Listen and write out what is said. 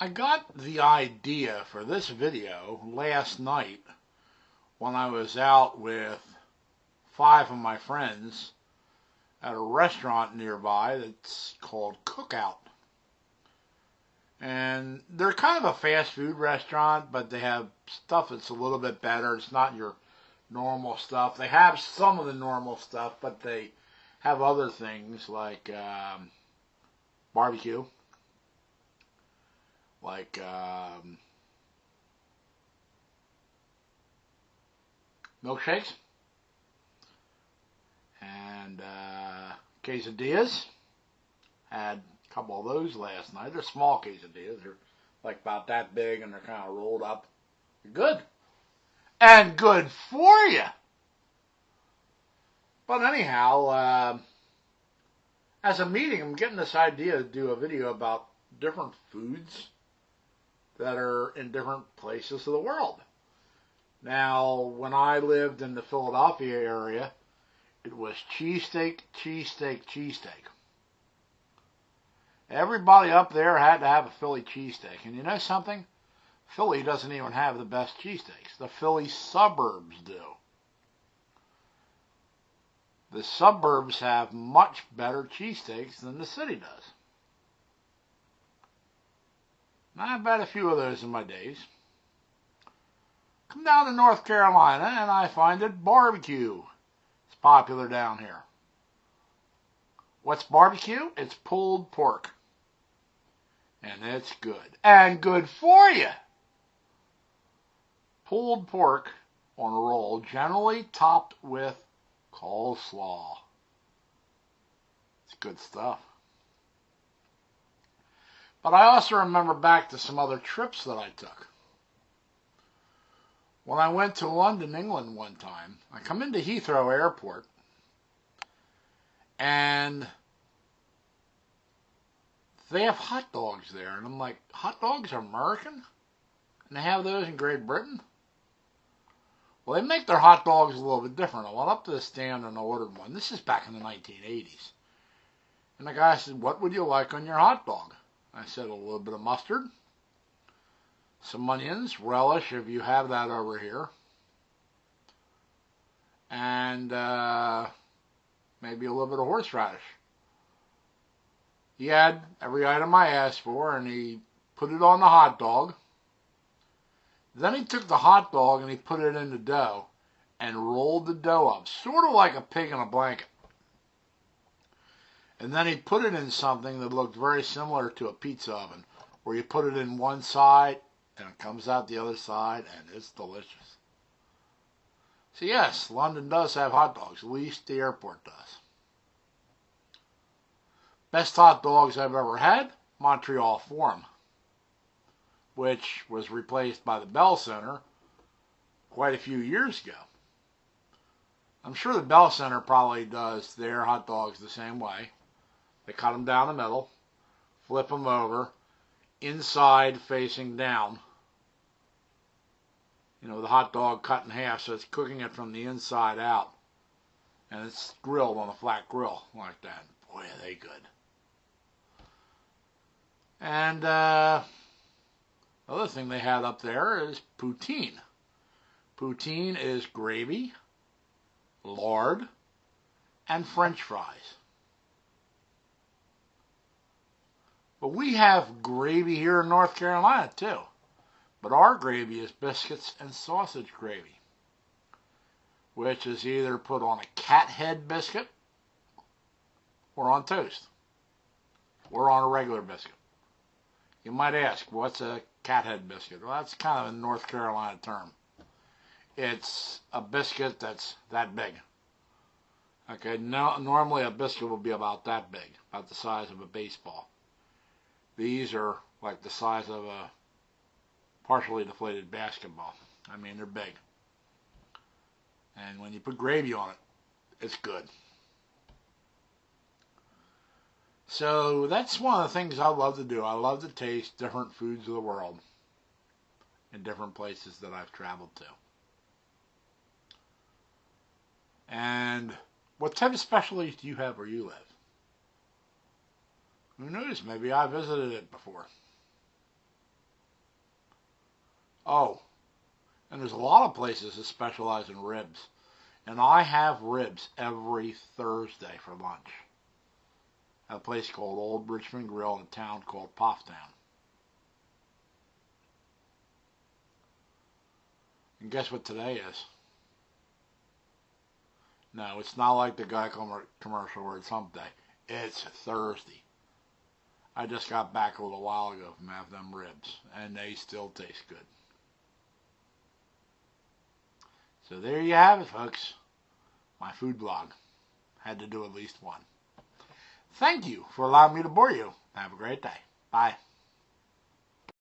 I got the idea for this video last night when I was out with 5 of my friends at a restaurant nearby that's called Cookout. And they're kind of a fast food restaurant, but they have stuff that's a little bit better. It's not your normal stuff. They have some of the normal stuff, but they have other things like barbecue, like milkshakes, and quesadillas. Had a couple of those last night. They're small quesadillas. They're like about that big, and they're kind of rolled up. They're good. And good for you. But anyhow, as a meeting, I'm getting this idea to do a video about different foods that are in different places of the world. Now, when I lived in the Philadelphia area, it was cheesesteak, cheesesteak, cheesesteak. Everybody up there had to have a Philly cheesesteak. And you know something? Philly doesn't even have the best cheesesteaks. The Philly suburbs do. The suburbs have much better cheesesteaks than the city does. And I've had a few of those in my days. Come down to North Carolina and I find that barbecue is popular down here. What's barbecue? It's pulled pork. And it's good. And good for you. Pulled pork on a roll, generally topped with coleslaw. It's good stuff. But I also remember back to some other trips that I took. When I went to London, England one time, I come into Heathrow Airport and they have hot dogs there. And I'm like, hot dogs are American? And they have those in Great Britain? Well, they make their hot dogs a little bit different. I went up to the stand and I ordered one. This is back in the 1980s. And the guy said, what would you like on your hot dog? I said, a little bit of mustard, some onions, relish if you have that over here, and maybe a little bit of horseradish. He had every item I asked for, and he put it on the hot dog. Then he took the hot dog and he put it in the dough and rolled the dough up, sort of like a pig in a blanket. And then he put it in something that looked very similar to a pizza oven, where you put it in one side and it comes out the other side, and it's delicious. So yes, London does have hot dogs, at least the airport does. Best hot dogs I've ever had, Montreal Forum, which was replaced by the Bell Center quite a few years ago. I'm sure the Bell Center probably does their hot dogs the same way. They cut them down the middle, flip them over, inside facing down. You know, the hot dog cut in half, so it's cooking it from the inside out. And it's grilled on a flat grill like that. Boy, are they good. And the other thing they had up there is poutine. Poutine is gravy, lard, and French fries. But we have gravy here in North Carolina too. But our gravy is biscuits and sausage gravy, which is either put on a cat head biscuit or on toast or on a regular biscuit. You might ask, what's a cat head biscuit? Well, that's kind of a North Carolina term. It's a biscuit that's that big. Okay, normally a biscuit will be about that big, about the size of a baseball. These are like the size of a partially deflated basketball. I mean, they're big. And when you put gravy on it, it's good. So that's one of the things I love to do. I love to taste different foods of the world in different places that I've traveled to. And what type of specialties do you have where you live? Who knows? Maybe I visited it before. Oh, and there's a lot of places that specialize in ribs. And I have ribs every Thursday for lunch at a place called Old Richmond Grill in a town called Pofftown. And guess what today is? No, it's not like the Geico commercial where it's hump day. It's Thursday. I just got back a little while ago from having them ribs, and they still taste good. So there you have it, folks. My food blog. Had to do at least one. Thank you for allowing me to bore you. Have a great day. Bye.